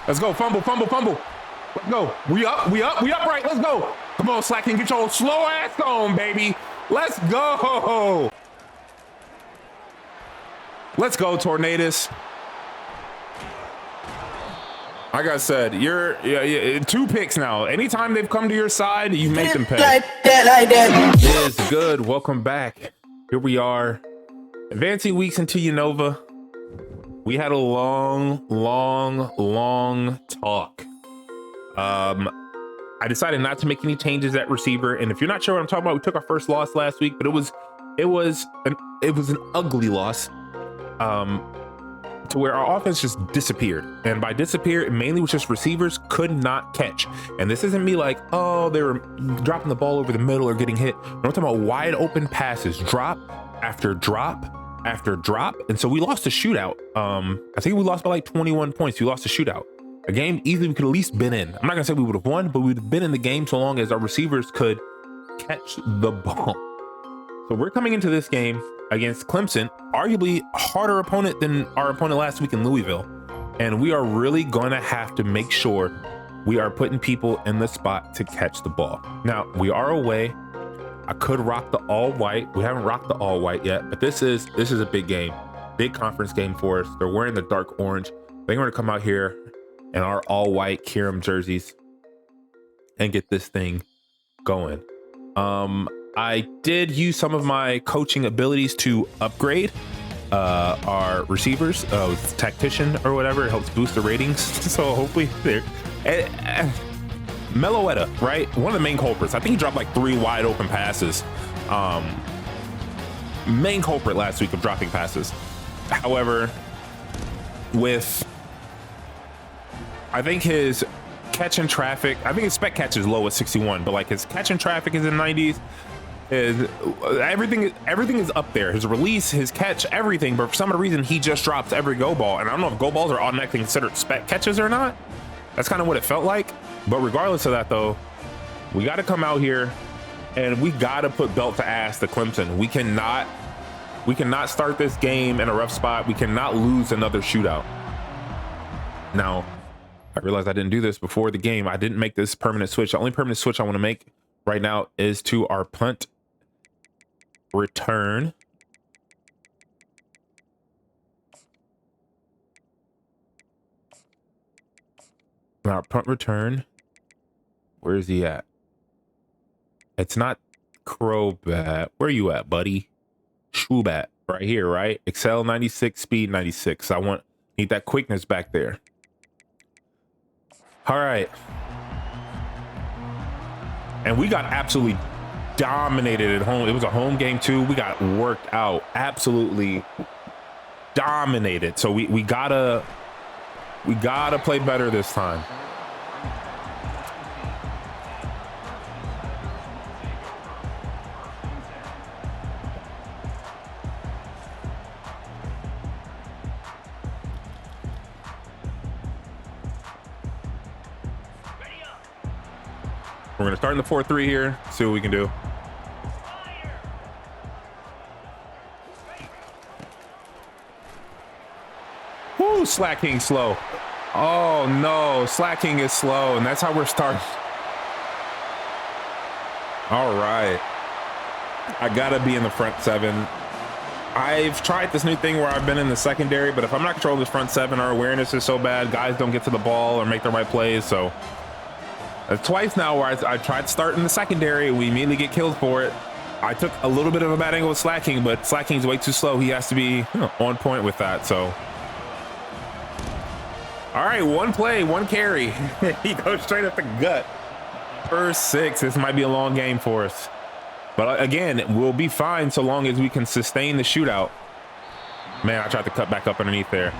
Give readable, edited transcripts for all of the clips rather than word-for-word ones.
Let's go. Fumble, fumble, fumble. Let's go. We upright. Let's go. Come on, Slaking. Get your slow ass on, baby. Let's go. Let's go, Tornadoes. Like I said, you're 2 picks now. Anytime they've come to your side, you make them pay. Like that. It's good. Welcome back. Here we are, advancing weeks into Unova. We had a long talk. I decided not to make any changes at receiver, and if you're not sure what I'm talking about, we took our first loss last week, but it was an ugly loss. To where our offense just disappeared, and by disappear, it mainly was just receivers could not catch. And this isn't me like, oh, they were dropping the ball over the middle or getting hit. I'm talking about wide open passes, drop after drop after drop. And so we lost a shootout. I think we lost by like 21 points. We lost a shootout, a game easily we could at least been in. I'm not gonna say we would have won, but we'd have been in the game so long as our receivers could catch the ball. So we're coming into this game against Clemson, arguably a harder opponent than our opponent last week in Louisville. And we are really going to have to make sure we are putting people in the spot to catch the ball. Now, we are away. I could rock the all white. We haven't rocked the all white yet, but this is a big game, big conference game for us. They're wearing the dark orange. They're going to come out here in our all white Kiram jerseys and get this thing going. I did use some of my coaching abilities to upgrade our receivers, tactician or whatever. It helps boost the ratings. So hopefully they're Meloetta, right? One of the main culprits. I think he dropped like 3 wide open passes. Main culprit last week of dropping passes. However, I think his catch in traffic, I think his spec catch is low at 61, but like his catch in traffic is in 90s. Everything is up there. His release, his catch, everything, but for some reason he just drops every go ball, and I don't know if go balls are automatically considered spec catches or not. That's kind of what it felt like. But regardless of that though, we got to come out here and we got to put belt to ass to Clemson. We cannot start this game in a rough spot. We cannot lose another shootout. Now, I realized I didn't do this before the game. I didn't make this permanent switch. The only permanent switch I want to make right now is to our punt return. Our punt return. Where is he at? It's not Crobat. Where are you at, buddy? Shubat. Right here, right? Excel 96, speed 96. Need that quickness back there. All right. And we got absolutely dominated at home. It was a home game too. We got worked out, absolutely dominated. So we gotta play better this time. We're gonna start in the 4-3 here, see what we can do. Woo, Slaking slow. Oh no, Slaking is slow, and that's how we're starting. All right, I gotta be in the front 7. I've tried this new thing where I've been in the secondary, but if I'm not controlling this front 7, our awareness is so bad, guys don't get to the ball or make the right plays. So that's twice now where I tried to start in the secondary. We immediately get killed for it. I took a little bit of a bad angle with Slaking, but Slaking's way too slow. He has to be on point with that. So, all right, 1 play, 1 carry. He goes straight up the gut. First 6. This might be a long game for us. But again, we'll be fine so long as we can sustain the shootout. Man, I tried to cut back up underneath there.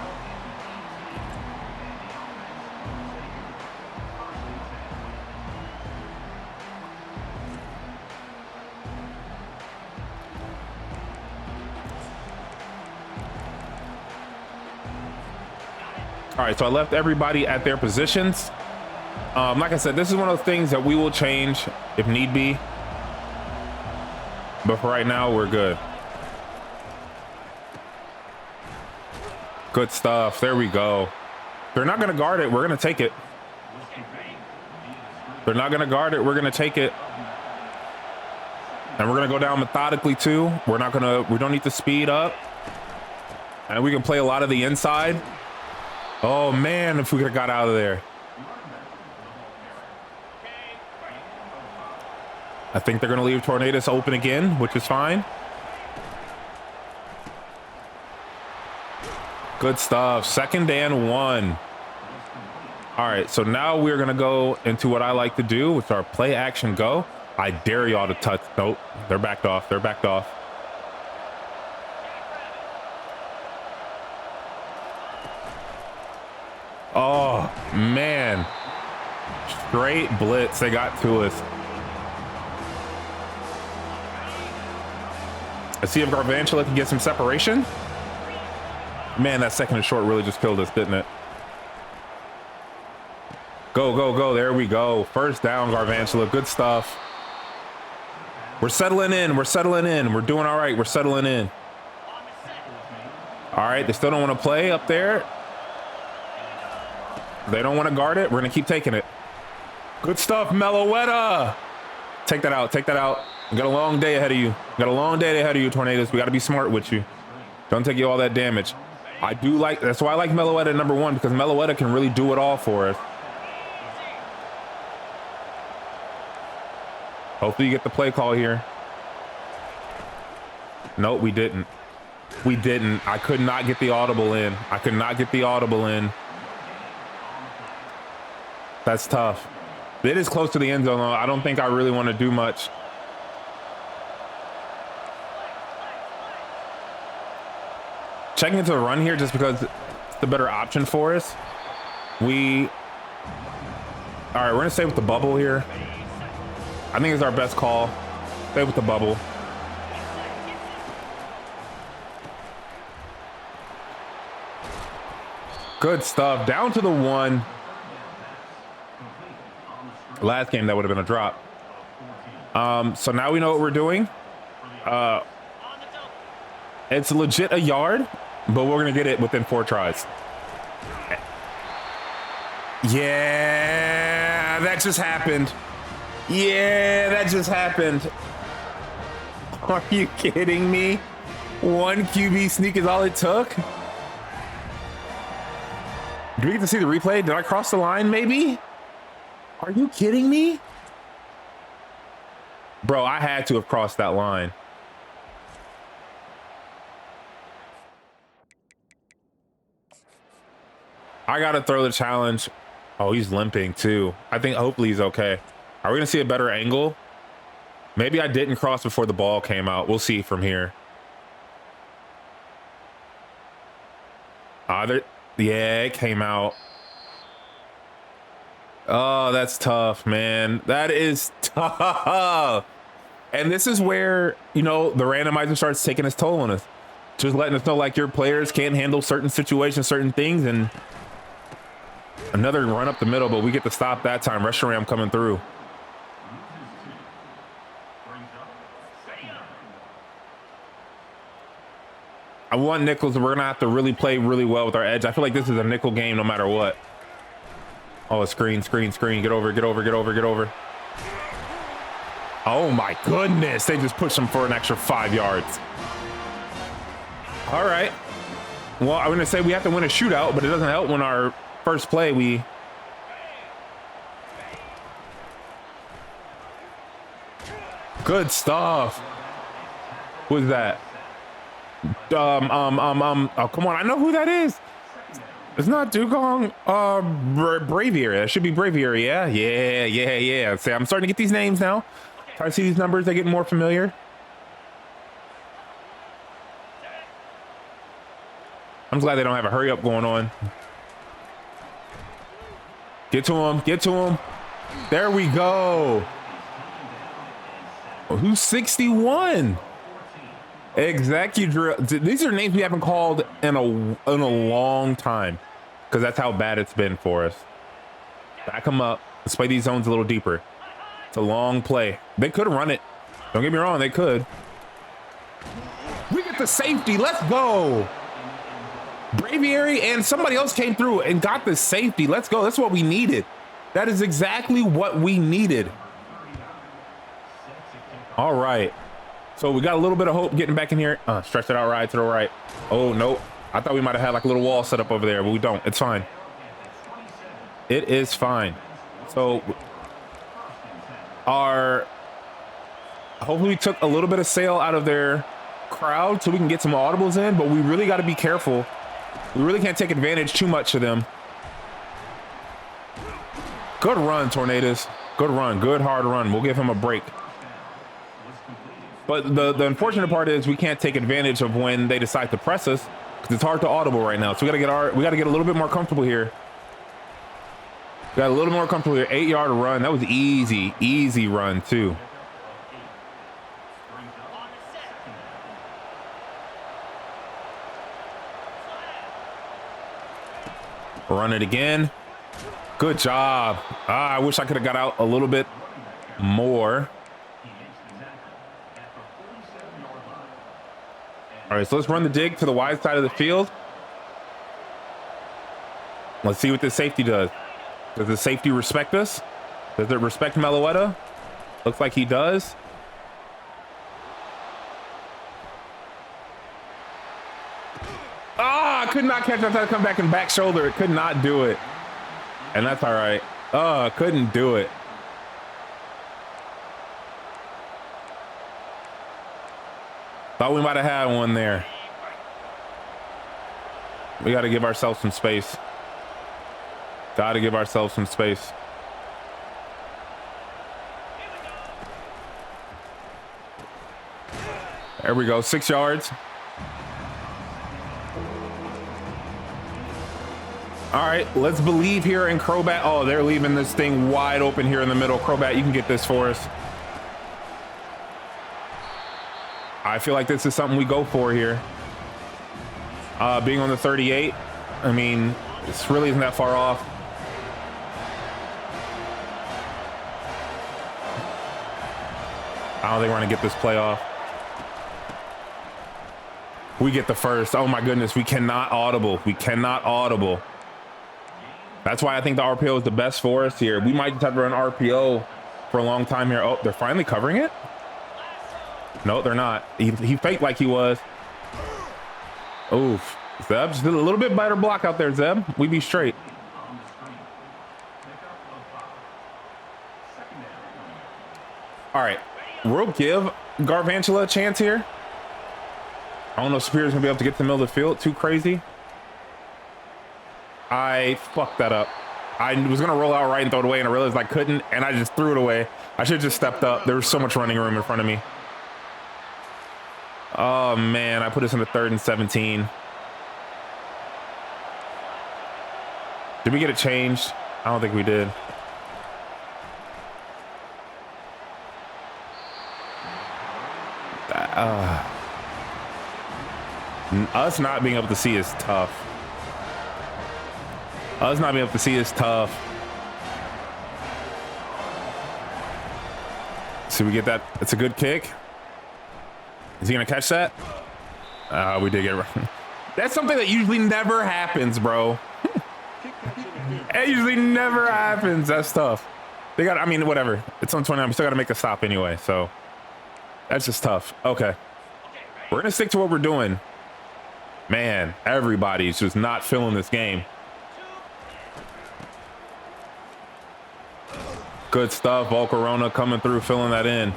All right, so I left everybody at their positions. Like I said, this is one of those things that we will change if need be. But for right now, we're good. Good stuff. There we go. They're not going to guard it. We're going to take it. They're not going to guard it. We're going to take it. And we're going to go down methodically too. We don't need to speed up. And we can play a lot of the inside. Oh man, if we could have got out of there. I think they're going to leave Tornadoes open again, which is fine. Good stuff. 2nd and 1. All right, so now we're going to go into what I like to do, which is our play action go. I dare y'all to touch. Nope, they're backed off. They're backed off. Oh, man. Straight blitz. They got to us. Let's see if Garvantula can get some separation. Man, that 2nd and short really just killed us, didn't it? Go, go, go. There we go. 1st down, Garvantula. Good stuff. We're settling in. We're settling in. We're doing all right. We're settling in. All right. They still don't want to play up there. They don't want to guard it. We're going to keep taking it. Good stuff, Meloetta. Take that out. Take that out. You got a long day ahead of you. You got a long day ahead of you, Tornadoes. We got to be smart with you. Don't take you all that damage. I do like, that's why I like Meloetta number 1, because Meloetta can really do it all for us. Hopefully you get the play call here. No, we didn't. We didn't. I could not get the audible in. I could not get the audible in. That's tough. It is close to the end zone, though. I don't think I really want to do much. Checking into the run here just because it's the better option for us. All right, we're going to stay with the bubble here. I think it's our best call. Stay with the bubble. Good stuff. Down to the 1. Last game, that would have been a drop. So now we know what we're doing. It's legit a yard, but we're going to get it within 4 tries. Yeah, that just happened. Yeah, that just happened. Are you kidding me? 1 QB sneak is all it took? Do we get to see the replay? Did I cross the line, maybe? Are you kidding me? Bro, I had to have crossed that line. I got to throw the challenge. Oh, he's limping too. Hopefully he's okay. Are we going to see a better angle? Maybe I didn't cross before the ball came out. We'll see from here. Yeah, it came out. Oh, that's tough, man. That is tough. And this is where, you know, the randomizer starts taking its toll on us. Just letting us know, like, your players can't handle certain situations, certain things, and another run up the middle, but we get to stop that time. Reshiram coming through. I want nickels, and we're gonna have to really play really well with our edge. I feel like this is a nickel game no matter what. Oh, screen, screen, screen. Get over, get over, get over, get over. Oh my goodness. They just pushed him for an extra 5 yards. All right. Well, I'm gonna say we have to win a shootout, but it doesn't help when our first play we... Good stuff. Who's that? Oh, come on. I know who that is. It's not Dugong. Braviary. That should be Braviary. Yeah. See, I'm starting to get these names now. Try to see these numbers. They get more familiar. I'm glad they don't have a hurry up going on. Get to him. Get to him. There we go. Oh, who's 61? Execudrill. These are names we haven't called in a long time, because that's how bad it's been for us. Back them up. Let's play these zones a little deeper. It's a long play. They could run it. Don't get me wrong, they could. We get the safety. Let's go. Braviary and somebody else came through and got the safety. Let's go. That's what we needed. That is exactly what we needed. All right. So we got a little bit of hope getting back in here. Stretch it out right to the right. Oh, nope. I thought we might have had like a little wall set up over there, but we don't. It's fine. It is fine. So hopefully we took a little bit of sail out of their crowd so we can get some audibles in, but we really got to be careful. We really can't take advantage too much of them. Good run, Tornadoes. Good run. Good hard run. We'll give him a break. But the unfortunate part is we can't take advantage of when they decide to press us because it's hard to audible right now. So we got to get a little bit more comfortable here. Got a little more comfortable here. 8-yard run. That was easy run too. Run it again. Good job. I wish I could have got out a little bit more. All right, so let's run the dig to the wide side of the field. Let's see what this safety does. Does the safety respect us? Does it respect Meloetta? Looks like he does. I could not catch that. I come back and back shoulder. It could not do it. And that's all right. Couldn't do it. Thought we might have had one there. We got to give ourselves some space. Got to give ourselves some space. There we go. 6 yards. All right, let's believe here in Crobat. Oh, they're leaving this thing wide open here in the middle. Crobat, you can get this for us. I feel like this is something we go for here. Being on the 38, I mean, this really isn't that far off. I don't think we're gonna get this play off. We get the first. Oh my goodness, we cannot audible. We cannot audible. That's why I think the RPO is the best for us here. We might just have to run RPO for a long time here. Oh, they're finally covering it? No, they're not. He faked like he was. Oof. Zeb, just did a little bit better block out there, Zeb. We be straight. All right. We'll give Garvantula a chance here. I don't know if Superior's gonna be able to get to the middle of the field. Too crazy. I fucked that up. I was gonna roll out right and throw it away, and I realized I couldn't, and I just threw it away. I should have just stepped up. There was so much running room in front of me. Oh man, I put us in the 3rd and 17. Did we get it changed? I don't think we did. Us not being able to see is tough. Us not being able to see is tough. See, we get that. It's a good kick. Is he gonna catch that? We did get it right. That's something that usually never happens, bro. It usually never happens. That's tough. They got, I mean, whatever. It's on 29. We still got to make a stop anyway. So that's just tough. Okay. We're going to stick to what we're doing. Man, everybody's just not feeling this game. Good stuff. Volcarona coming through, filling that in.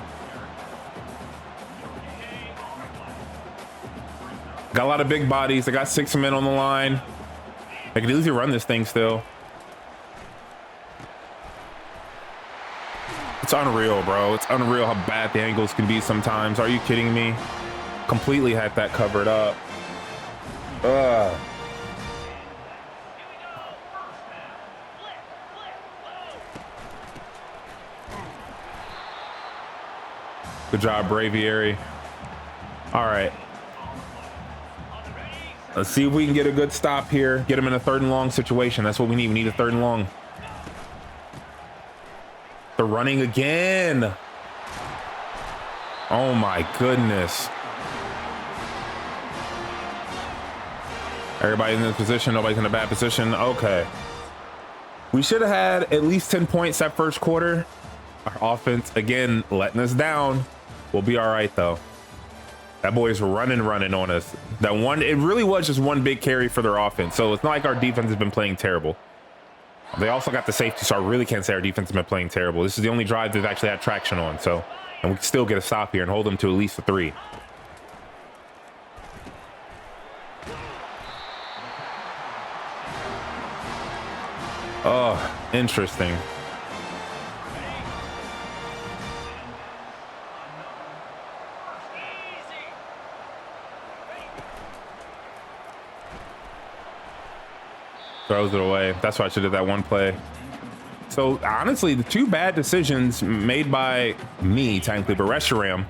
Got a lot of big bodies. They got 6 men on the line. They could easily run this thing still. It's unreal, bro. It's unreal how bad the angles can be sometimes. Are you kidding me? Completely had that covered up. Ugh. Good job, Braviary. All right. Let's see if we can get a good stop here. Get him in a 3rd and long situation. That's what we need. We need a 3rd and long. They're running again. Oh my goodness. Everybody's in this position. Nobody's in a bad position. Okay. We should have had at least 10 points that first quarter. Our offense, again, letting us down. We'll be all right, though. That boy's running on us. That one, it really was just one big carry for their offense. So it's not like our defense has been playing terrible. They also got the safety, so I really can't say our defense has been playing terrible. This is the only drive they've actually had traction on. So, and we can still get a stop here and hold them to at least a 3. Oh, interesting. Throws it away. That's why I should have that one play. So honestly, the 2 bad decisions made by me, technically, but Reshiram.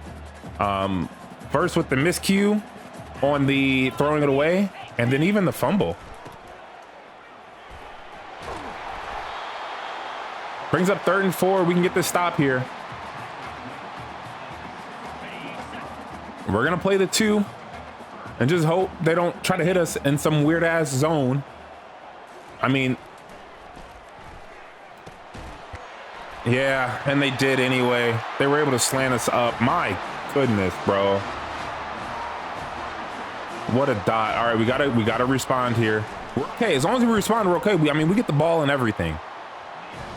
First with the miscue on the throwing it away, and then even the fumble. Brings up 3rd and 4. We can get this stop here. We're gonna play the 2 and just hope they don't try to hit us in some weird ass zone. I mean, yeah, and they did anyway. They were able to slant us up. My goodness, bro. What a dot. All right, we gotta respond here. We're okay, as long as we respond, we're okay. I mean, we get the ball and everything.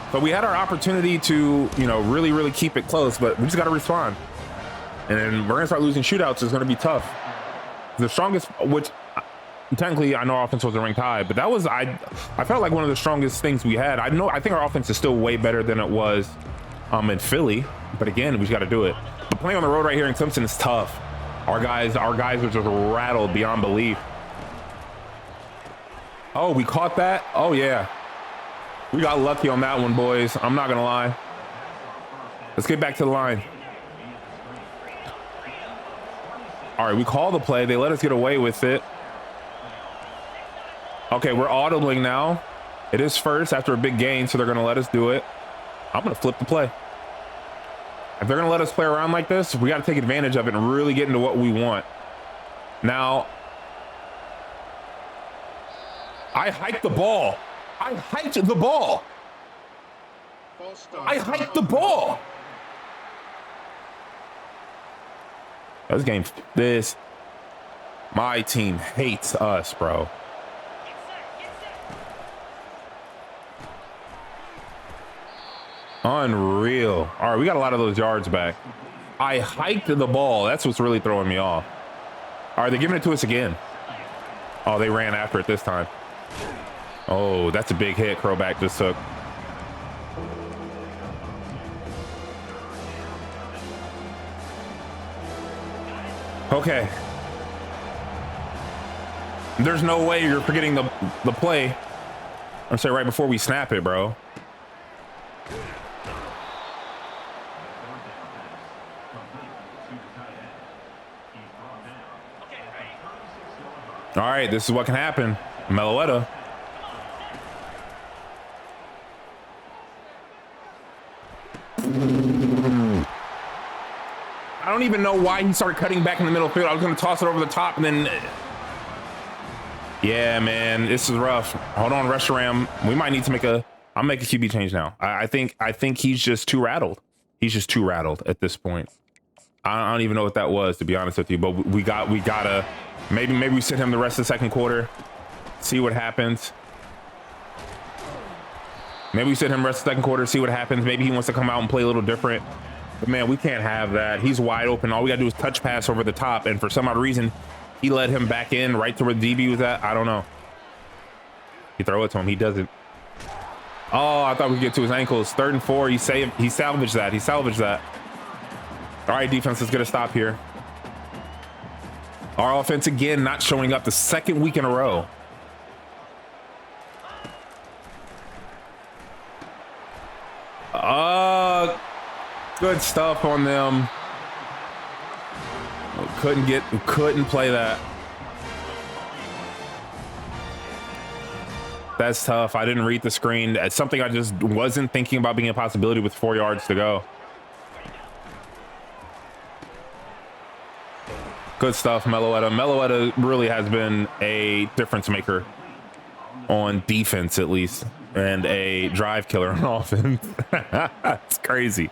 But we had our opportunity to, you know, really keep it close, but we just got to respond. And then we're going to start losing shootouts. It's going to be tough. The strongest, which technically I know our offense wasn't ranked high, but that was, I felt like one of the strongest things we had. I think our offense is still way better than it was in Philly. But again, we just got to do it. But playing on the road right here in Clemson is tough. Our guys are just rattled beyond belief. Oh, we caught that? Oh, yeah. We got lucky on that one, boys. I'm not gonna lie. Let's get back to the line. All right, we call the play. They let us get away with it. Okay, we're audibling now. It is first after a big gain, so they're gonna let us do it. I'm gonna flip the play. If they're gonna let us play around like this, we gotta take advantage of it and really get into what we want. Now, I hiked the ball. I hiked the ball. I hiked the ball. My team hates us, bro. Unreal. All right, we got a lot of those yards back. I hiked the ball. That's what's really throwing me off. All right, they're giving it to us again. Oh, they ran after it this time. Oh, that's a big hit Crowback just took. Okay. There's no way you're forgetting the play. I'm saying right before we snap it, bro. All right, this is what can happen. Meloetta. I don't even know why he started cutting back in the middle field. I was going to toss it over the top and then... Yeah, man, this is rough. Hold on, Reshiram. We might need to make a... I'll make a QB change now. I think he's just too rattled. He's just too rattled at this point. I don't even know what that was, to be honest with you, but we gotta... Maybe we sit him the rest of the second quarter, see what happens. Maybe we sit him the rest of the second quarter, see what happens. Maybe he wants to come out and play a little different. But man, we can't have that. He's wide open. All we gotta do is touch pass over the top. And for some odd reason, he led him back in right to where the DB was at. I don't know. He throw it to him. He doesn't. Oh, I thought we could get to his ankles. 3rd and 4. He salvaged that. He salvaged that. All right, defense, let's get a stop here. Our offense again not showing up the second week in a row. Good stuff on them. Couldn't play that. That's tough. I didn't read the screen. It's something I just wasn't thinking about being a possibility with 4 yards to go. Good stuff, Meloetta. Meloetta really has been a difference maker on defense, at least, and a drive killer on offense. It's crazy.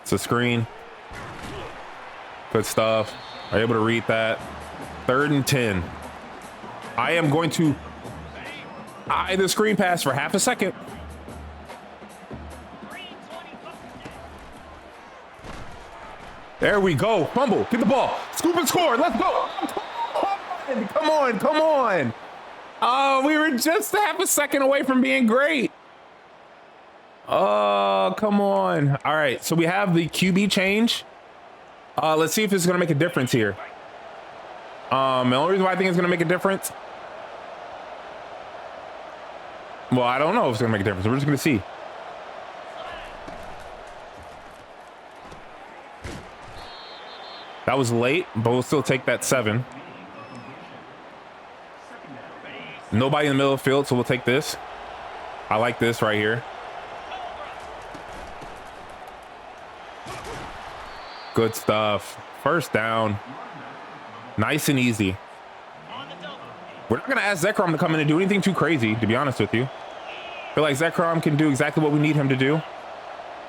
It's a screen. Good stuff. Are you able to read that? 3rd and 10. I am going to eye the screen pass for half a second. There we go. Fumble. Get the ball. Scoop and score. Let's go. Come on. Come on. Oh, we were just half a second away from being great. Oh, come on. All right. So we have the QB change. Let's see if this is going to make a difference here. The only reason why I think it's going to make a difference. Well, I don't know if it's going to make a difference. We're just going to see. That was late, but we'll still take that 7. Nobody in the middle of the field, so we'll take this. I like this right here. Good stuff. First down. Nice and easy. We're not going to ask Zekrom to come in and do anything too crazy, to be honest with you. I feel like Zekrom can do exactly what we need him to do.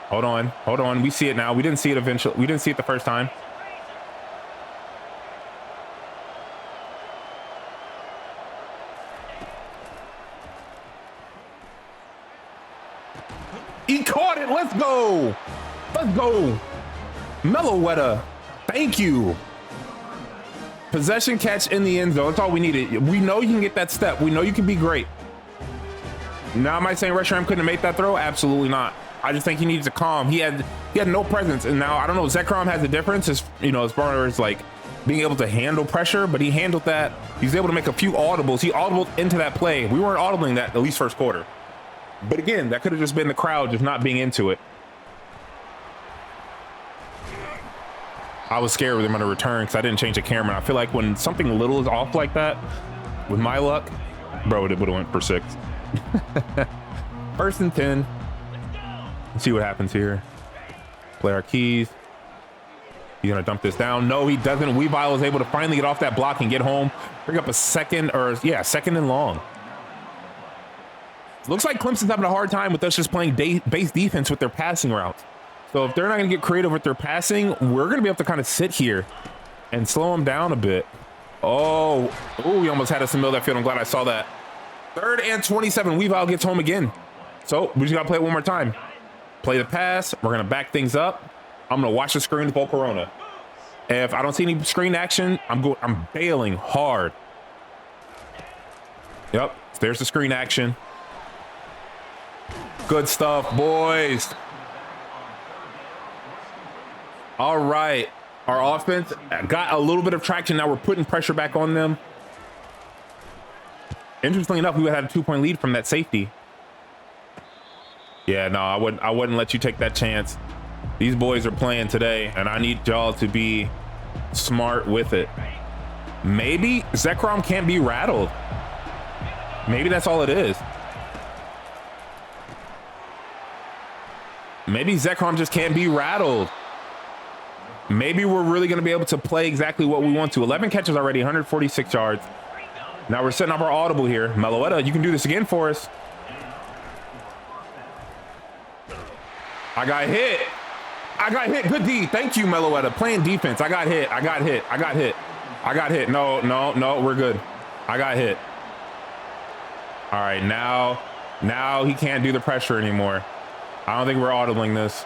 Hold on. Hold on. We see it now. We didn't see it eventually. We didn't see it the first time. He caught it. Let's go. Let's go. Meloetta. Thank you. Possession catch in the end zone. That's all we needed. We know you can get that step. We know you can be great. Now, am I saying Resharam couldn't have made that throw? Absolutely not. I just think he needs to calm. He had no presence. And now, I don't know, Zekrom has a difference as, you know, as far as like being able to handle pressure, but he handled that. He's able to make a few audibles. He audibled into that play. We weren't audibling that at least first quarter. But again, that could have just been the crowd just not being into it. I was scared with him on a return because I didn't change the camera. I feel like when something little is off like that, with my luck, bro, it would have went for 6. 1st and 10. Let's see what happens here. Play our keys. He's gonna dump this down. No, he doesn't. Weavile is able to finally get off that block and get home. Bring up a second and long. Looks like Clemson's having a hard time with us just playing base defense with their passing routes. So if they're not going to get creative with their passing, we're going to be able to kind of sit here and slow them down a bit. Oh, we almost had us in the middle of that field. I'm glad I saw that. 3rd and 27. Weavile gets home again. So we just got to play it one more time. Play the pass. We're going to back things up. I'm going to watch the screen with Volcarona. If I don't see any screen action, I'm bailing hard. Yep, there's the screen action. Good stuff, boys. All right, our offense got a little bit of traction. Now we're putting pressure back on them. Interestingly enough, we would have had a 2-point lead from that safety. Yeah, no, I wouldn't let you take that chance. These boys are playing today, and I need y'all to be smart with it. Maybe Zekrom can't be rattled. Maybe that's all it is. Maybe Zekrom just can't be rattled. Maybe we're really going to be able to play exactly what we want to. 11 catches already, 146 yards. Now we're setting up our audible here. Meloetta, you can do this again for us. I got hit. Good D. Thank you, Meloetta. Playing defense. I got hit. No, we're good. I got hit. All right, now he can't do the pressure anymore. I don't think we're audibling this.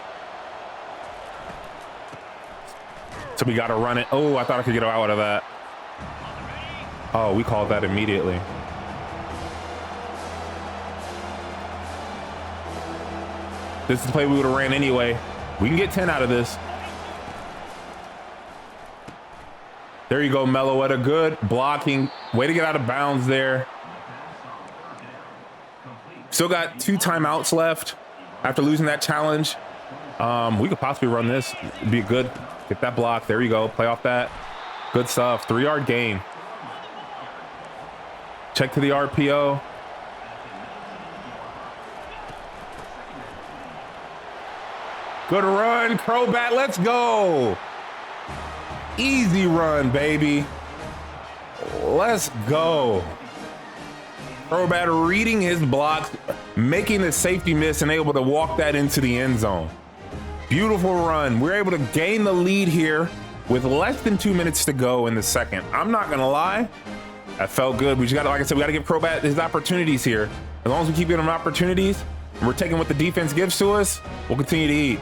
So we got to run it. Oh, I thought I could get out of that. Oh, we called that immediately. This is the play we would have ran anyway. We can get 10 out of this. There you go, Meloetta. Good blocking. Way to get out of bounds there. Still got 2 timeouts left after losing that challenge. We could possibly run this. It'd be good. Get that block. There you go. Play off that. Good stuff. 3-yard gain. Check to the RPO. Good run, Crobat, let's go. Easy run, baby. Let's go. Crobat reading his blocks, making the safety miss and able to walk that into the end zone. Beautiful run. We're able to gain the lead here with less than 2 minutes to go in the second. I'm not gonna lie, that felt good. We just gotta, like I said, we gotta give Crobat his opportunities here. As long as we keep giving him opportunities, and we're taking what the defense gives to us, we'll continue to eat.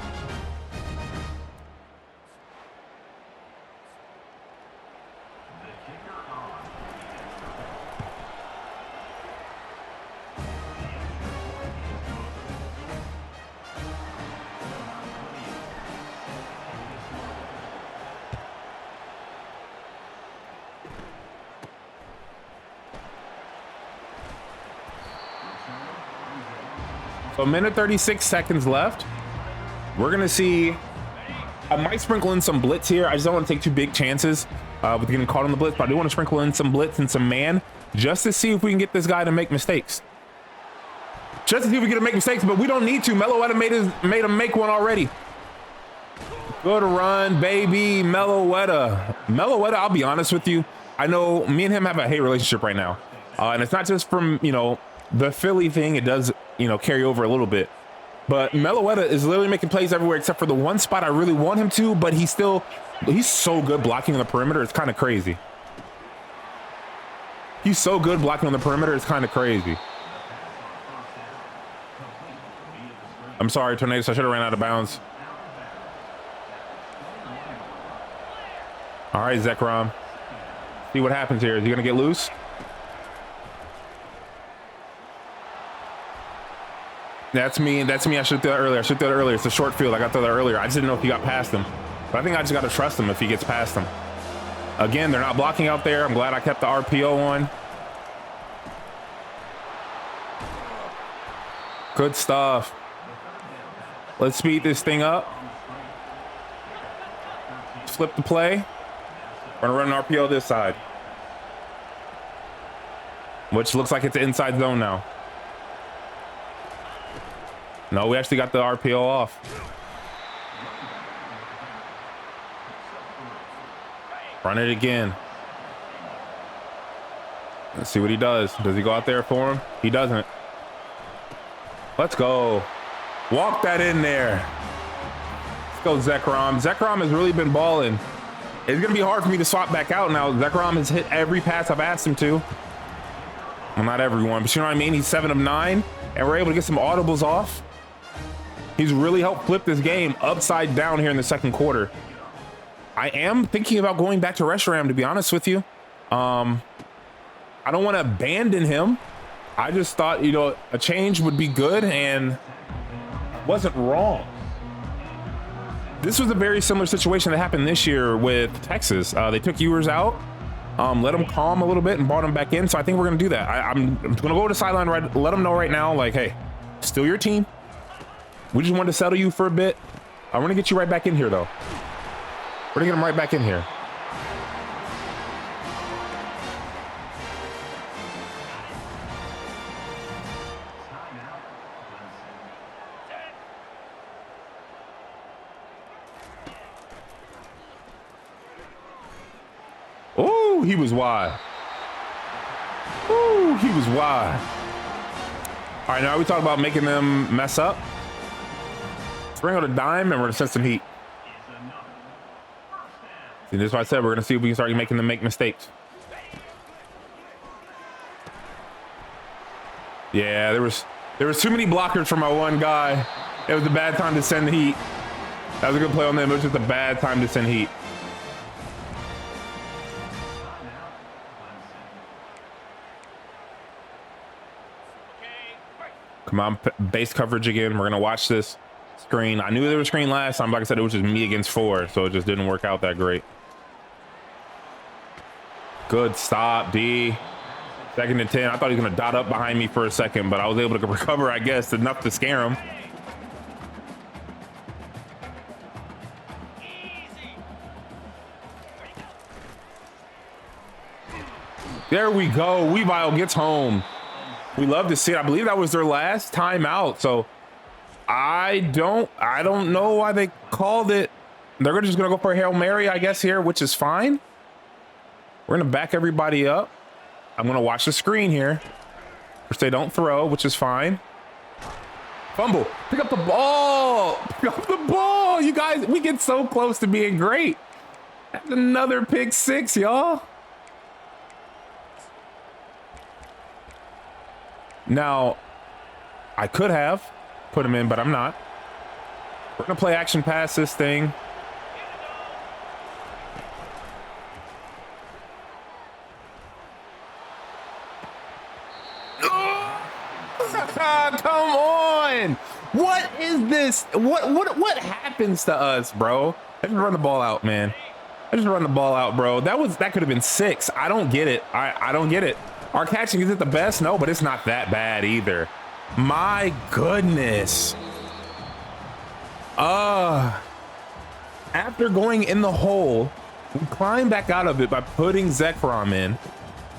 So a minute 36 seconds left. We're gonna see, I might sprinkle in some blitz here. I just don't want to take too big chances with getting caught on the blitz, but I do want to sprinkle in some blitz and some man just to see if we can get this guy to make mistakes. Just to see if we get to make mistakes, but we don't need to. Meloetta made him make one already. Good run, baby, Meloetta. Meloetta, I'll be honest with you. I know me and him have a hate relationship right now. And it's not just from, you know, the Philly thing. It does, you know, carry over a little bit. But Meloetta is literally making plays everywhere except for the one spot I really want him to, but he's so good blocking on the perimeter. It's kind of crazy. He's so good blocking on the perimeter. It's kind of crazy. I'm sorry, Tornadoes. I should have ran out of bounds. All right, Zekrom. See what happens here. Is he going to get loose? That's me. That's me. I should throw that earlier. It's a short field. I got to throw that earlier. I just didn't know if he got past him. But I think I just got to trust him if he gets past him. Again, they're not blocking out there. I'm glad I kept the RPO on. Good stuff. Let's speed this thing up. Flip the play. We're gonna run an RPO this side, which looks like it's an inside zone now. No, we actually got the RPO off. Run it again. Let's see what he does. Does he go out there for him? He doesn't. Let's go. Walk that in there. Let's go, Zekrom. Zekrom has really been balling. It's going to be hard for me to swap back out now. Zekrom has hit every pass I've asked him to. Well, not everyone, but you know what I mean? He's 7 of 9, and we're able to get some audibles off. He's really helped flip this game upside down here in the second quarter. I am thinking about going back to Reshiram, to be honest with you. I don't want to abandon him. I just thought, you know, a change would be good, and wasn't wrong. This was a very similar situation that happened this year with Texas. They took Ewers out, let him calm a little bit and brought him back in. So I think we're going to do that. I'm going to go to the sideline, right, let them know right now, like, hey, still your team. We just wanted to settle you for a bit. I'm going to get you right back in here, though. We're going to get him right back in here. Oh, he was wide. Oh, he was wide. All right, now we talk about making them mess up. Let's bring out a dime and we're gonna send some heat. See, this is what I said. We're gonna see if we can start making them make mistakes. Yeah, there was too many blockers for my one guy. It was a bad time to send heat. That was a good play on them. It was just a bad time to send heat. Come on, base coverage again. We're gonna watch this screen. I knew there was a screen last time. Like I said, it was just me against 4, so it just didn't work out that great. Good stop, D. 2nd and 10. I thought he was gonna dot up behind me for a second, but I was able to recover, I guess, enough to scare him. There we go. Weavile gets home. We love to see it. I believe that was their last timeout. So I don't know why they called it. They're just gonna go for a Hail Mary, I guess, here, which is fine. We're gonna back everybody up. I'm gonna watch the screen here, which they don't throw, which is fine. Fumble, pick up the ball, pick up the ball. You guys, we get so close to being great. That's another pick six, y'all. Now, I could have put him in, but I'm not. We're gonna play action pass this thing. Come on! What is this? What happens to us, bro? I just run the ball out, man. I just run the ball out, bro. That could have been 6. I don't get it. I don't get it. Our catching, is it the best? No, but it's not that bad either. My goodness. After going in the hole, we climb back out of it by putting Zekrom in,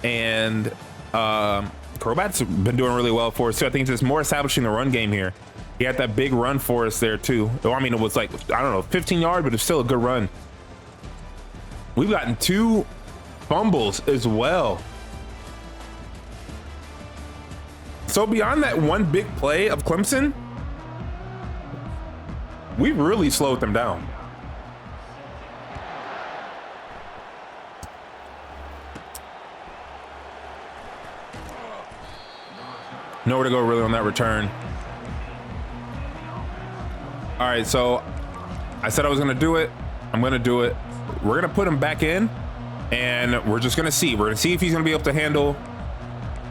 and Crobat's been doing really well for us too. I think just more establishing the run game here. He had that big run for us there too. Oh, I mean, it was like, I don't know, 15 yards, but it's still a good run. We've gotten 2 fumbles as well. So beyond that one big play of Clemson, we've really slowed them down. Nowhere to go really on that return. All right, so I said I was gonna do it. I'm gonna do it. We're gonna put him back in, and we're just gonna see. We're gonna see if he's gonna be able to handle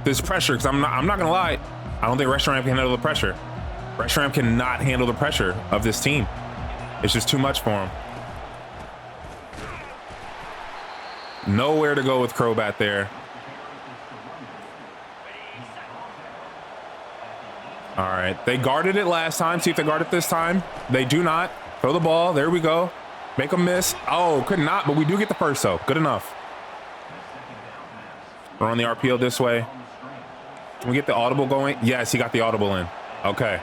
this pressure, because I'm not gonna lie, I don't think Restaurant can handle the pressure. Restaurant cannot handle the pressure of this team. It's just too much for him. Nowhere to go with Crobat there. All right, they guarded it last time. See if they guard it this time. They do not. Throw the ball. There we go. Make them miss. Oh, could not, but we do get the first though. Good enough. We're on the RPO this way. Can we get the audible going? Yes, he got the audible in. Okay.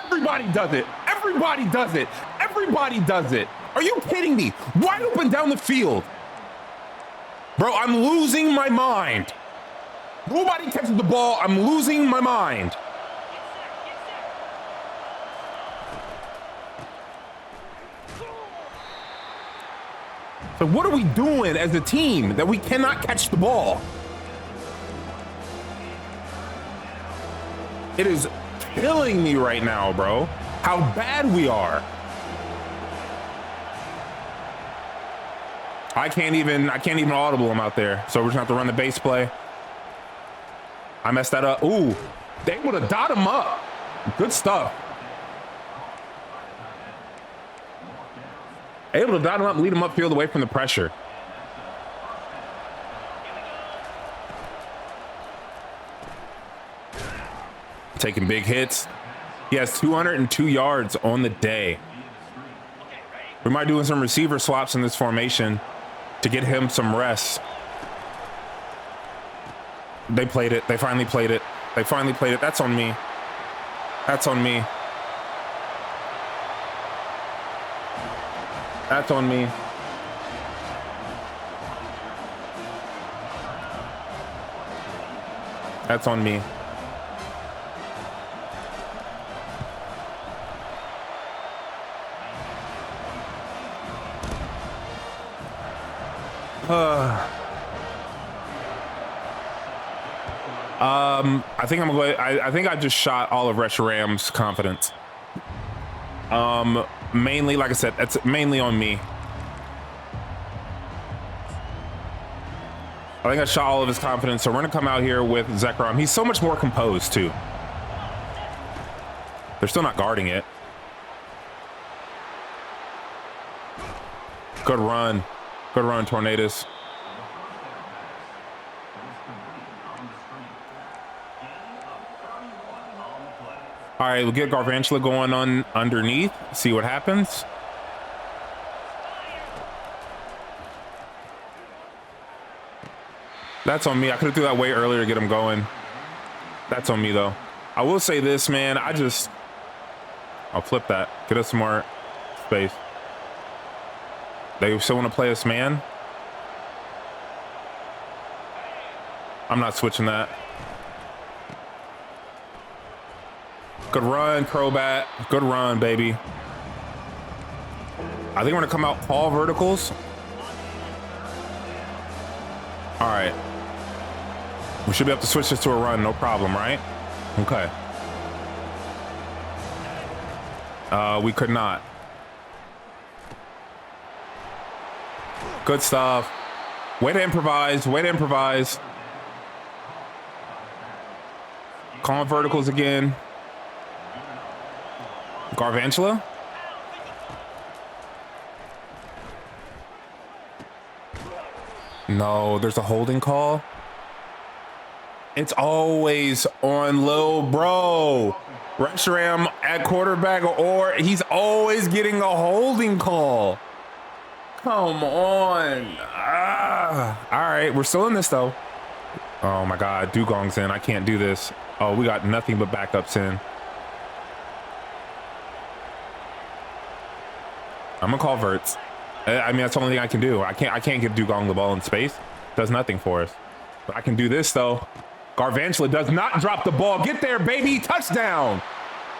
Everybody does it. Everybody does it. Everybody does it. Are you kidding me? Wide open down the field. Bro, I'm losing my mind. Nobody catches the ball. I'm losing my mind. So what are we doing as a team that we cannot catch the ball? It is killing me right now, bro, how bad we are. I can't even audible him out there. So we're just gonna have to run the base play. I messed that up. Ooh, they would have dot him up. Good stuff. Able to dot him up, lead him upfield away from the pressure. Taking big hits. He has 202 yards on the day. We might do some receiver swaps in this formation to get him some rest. They played it. They finally played it. They finally played it. That's on me. That's on me. That's on me. That's on me. I think I'm gonna go. I think I just shot all of Reshiram's confidence. Mainly, like I said, that's mainly on me. I think I shot all of his confidence, so we're gonna come out here with Zekrom. He's so much more composed too. They're still not guarding it. Good run. Good run, Tornadoes. All right, we'll get Garvantula going on underneath, see what happens. That's on me. I could have threw that way earlier to get him going. That's on me, though. I will say this, man. I'll flip that. Get us some more space. They still want to play us, man. I'm not switching that. Good run, Crobat. Good run, baby. I think we're gonna come out all verticals. All right. We should be able to switch this to a run, no problem, right? Okay. We could not. Good stuff. Way to improvise, way to improvise. Calling verticals again. Garvantula. No, there's a holding call. It's always on Lil Bro. Reshiram at quarterback, or he's always getting a holding call. Come on. All right, we're still in this though. Oh my God, Dugong's in. I can't do this. Oh, we got nothing but backups in. I'm gonna call Verts. I mean, that's the only thing I can do. I can't give Dugong the ball in space. Does nothing for us. But I can do this though. Garvantula does not drop the ball. Get there, baby. Touchdown.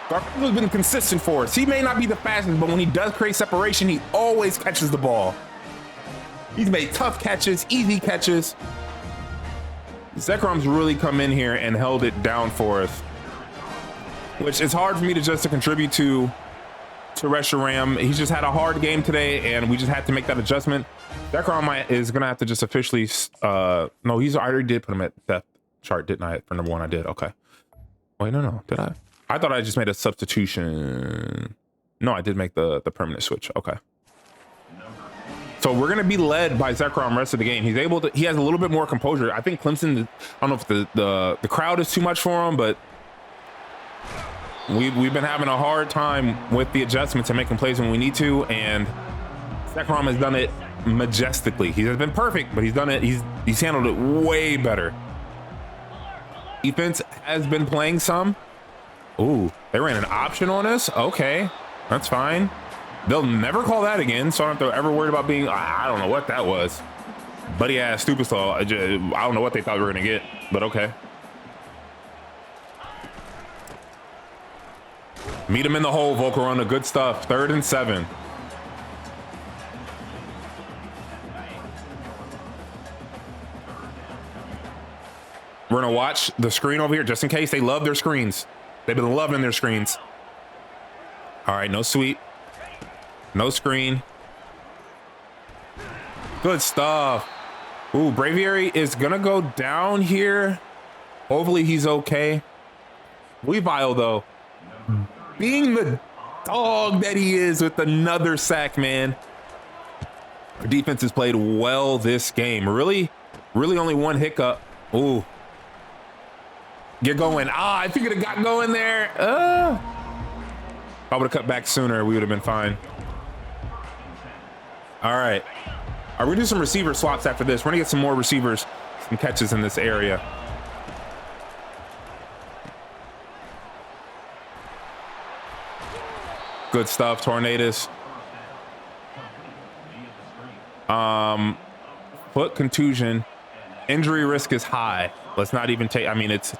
Garvantula's been consistent for us. He may not be the fastest, but when he does create separation, he always catches the ball. He's made tough catches, easy catches. Zekrom's really come in here and held it down for us, which is hard for me to contribute to Reshiram. He's just had a hard game today, and we just had to make that adjustment. Zekrom is gonna have to just officially. No, I already did put him at depth chart, didn't I? For number one, I did. Okay. Wait, no, did I? I thought I just made a substitution. No, I did make the permanent switch. Okay. So we're gonna be led by Zekrom rest of the game. He has a little bit more composure. I think Clemson, I don't know if the crowd is too much for him, but we've been having a hard time with the adjustments and making plays when we need to, and Zekrom has done it majestically. He has been perfect, but he's done it. He's handled it way better. Defense has been playing some. Ooh, they ran an option on us. Okay, that's fine. They'll never call that again, so I don't have to ever worry about being. I don't know what that was. Buddy ass stupid stall. I don't know what they thought we were gonna get, but okay. Meet him in the hole, Volcarona. Good stuff. 3rd and 7. We're gonna watch the screen over here just in case. They love their screens. They've been loving their screens. All right, no sweep. No screen. Good stuff. Ooh, Braviary is gonna go down here. Hopefully he's okay. Weavile though, being the dog that he is with another sack, man. Our defense has played well this game. Really only one hiccup. Ooh. Get going. I think it got going there. If I would have cut back sooner, we would have been fine. All right. We're gonna do some receiver swaps after this. We're gonna get some more receivers, some catches in this area. Good stuff, Tornadus. Foot contusion. Injury risk is high. Let's not even take, I mean, it's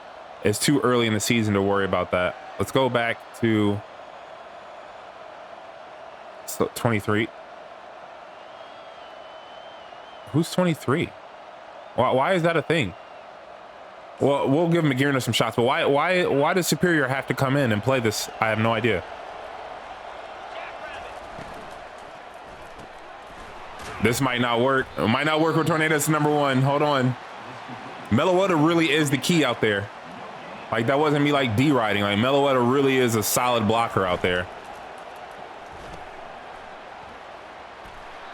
too early in the season to worry about that. Let's go back to 23. Who's 23? Why is that a thing? Well, we'll give McGearna some shots, but why does Superior have to come in and play this? I have no idea. This might not work. It might not work with Tornadus number 1. Hold on. Meloetta really is the key out there. Like, that wasn't me like D-riding. Like, Meloetta really is a solid blocker out there.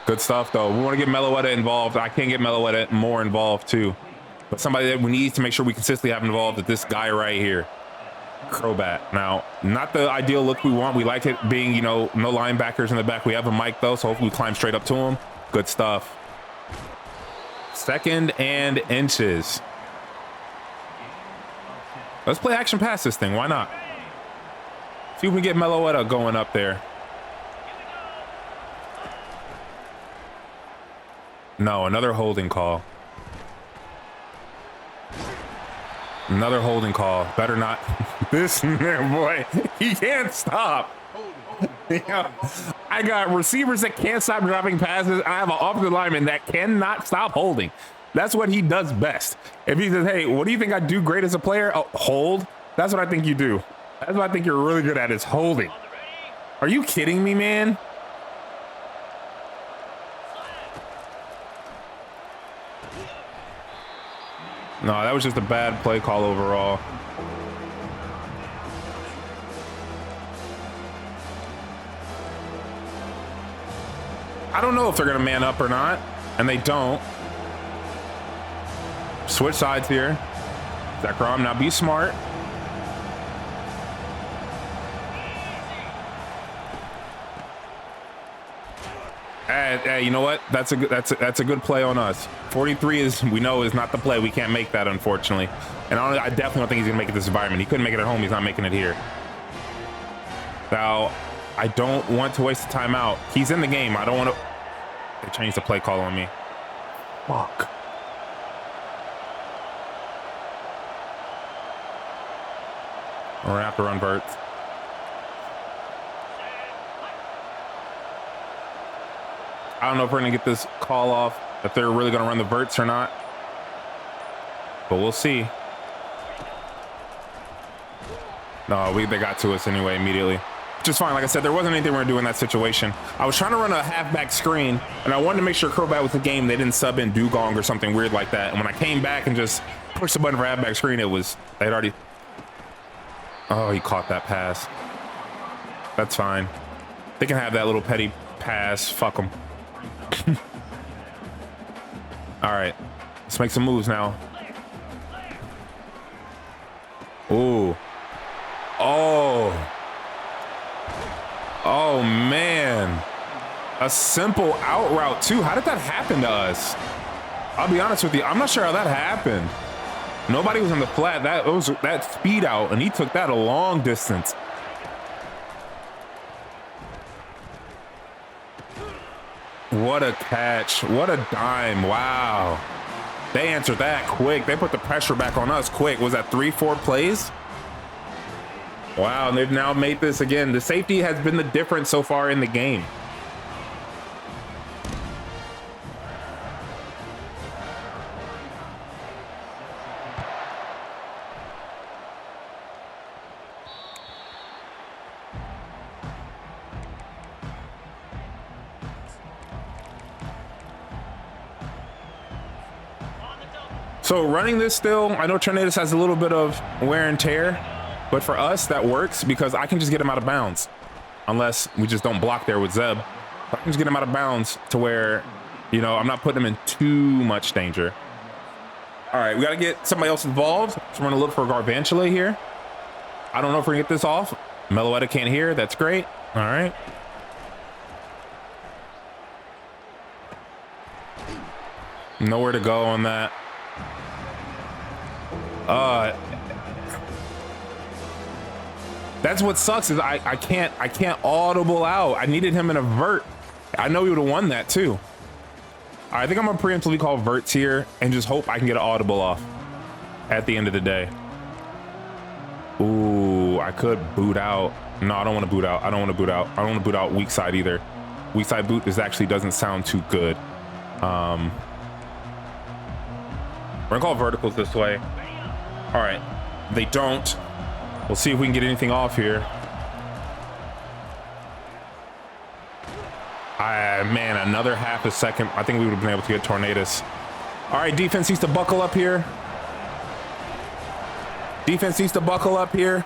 Good stuff, though. We want to get Meloetta involved. I can get Meloetta more involved, too. But somebody that we need to make sure we consistently have involved is this guy right here. Crobat. Now, not the ideal look we want. We like it being, you know, no linebackers in the back. We have a mic, though, so hopefully we climb straight up to him. Good stuff. 2nd and inches. Let's play action pass this thing. Why not? See if we can get Meloetta going up there. No, another holding call. Another holding call. Better not. This boy, he can't stop. Yeah. I got receivers that can't stop dropping passes. I have an offensive lineman that cannot stop holding. That's what he does best. If he says, hey, what do you think I do great as a player? Oh, hold. That's what I think you do. That's what I think you're really good at, is holding. Are you kidding me, man? No, that was just a bad play call overall. I don't know if they're going to man up or not, and they don't. Switch sides here. Zekrom, now be smart. Hey, you know what? That's a good play on us. 43 is, we know, is not the play. We can't make that, unfortunately. And I definitely don't think he's gonna make it this environment. He couldn't make it at home. He's not making it here. Now, I don't want to waste the timeout. He's in the game. I don't want to. They changed the play call on me. Fuck. We're gonna have to run verts. I don't know if we're gonna get this call off, if they're really gonna run the verts or not, but we'll see. No, they got to us anyway immediately, which is fine. Like I said, there wasn't anything we were doing in that situation. I was trying to run a halfback screen, and I wanted to make sure Crobat was the game. They didn't sub in Dugong or something weird like that. And when I came back and just pushed the button for halfback screen, it was, they'd already. Oh, he caught that pass. That's fine. They can have that little petty pass. Fuck them. All right, let's make some moves now. Ooh. Oh. Oh, man. A simple out route, too. How did that happen to us? I'll be honest with you. I'm not sure how that happened. Nobody was on the flat. That was that speed out, and he took that a long distance. What a catch. What a dime. Wow. They answered that quick. They put the pressure back on us quick. Was that 3-4 plays? Wow, and they've now made this again. The safety has been the difference so far in the game. So running this still, I know Tornadoes has a little bit of wear and tear, but for us that works because I can just get him out of bounds, unless we just don't block there with Zeb. I can just get him out of bounds to where, you know, I'm not putting him in too much danger. All right, we got to get somebody else involved. So we're gonna look for Garvantula here. I don't know if we're gonna get this off. Meloetta can't hear. That's great. All right. Nowhere to go on that. That's what sucks is I can't audible out. I needed him in a vert. I know he would have won that too. All right, I think I'm gonna preemptively call verts here and just hope I can get an audible off at the end of the day. Ooh, I could boot out. No, I don't want to boot out. I don't want to boot out. I don't want to boot out weak side either. Weak side boot is actually doesn't sound too good. We're gonna call verticals this way. All right, they don't. We'll see if we can get anything off here. Man, another half a second. I think we would have been able to get Tornadoes. All right, defense needs to buckle up here. Defense needs to buckle up here.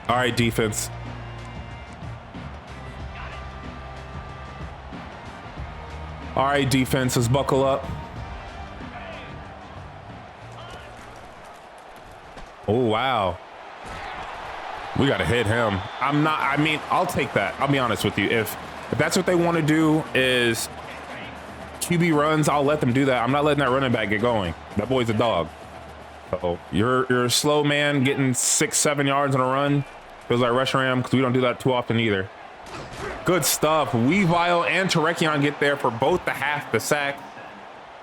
All right, defense. All right, defense, let's buckle up. Oh, wow. We got to hit him. I mean, I'll take that. I'll be honest with you. If that's what they want to do is QB runs, I'll let them do that. I'm not letting that running back get going. That boy's a dog. So you're a slow man getting 6-7 yards on a run. Feels like rush ram because we don't do that too often either. Good stuff. Weavile and Terekion get there for both the sack.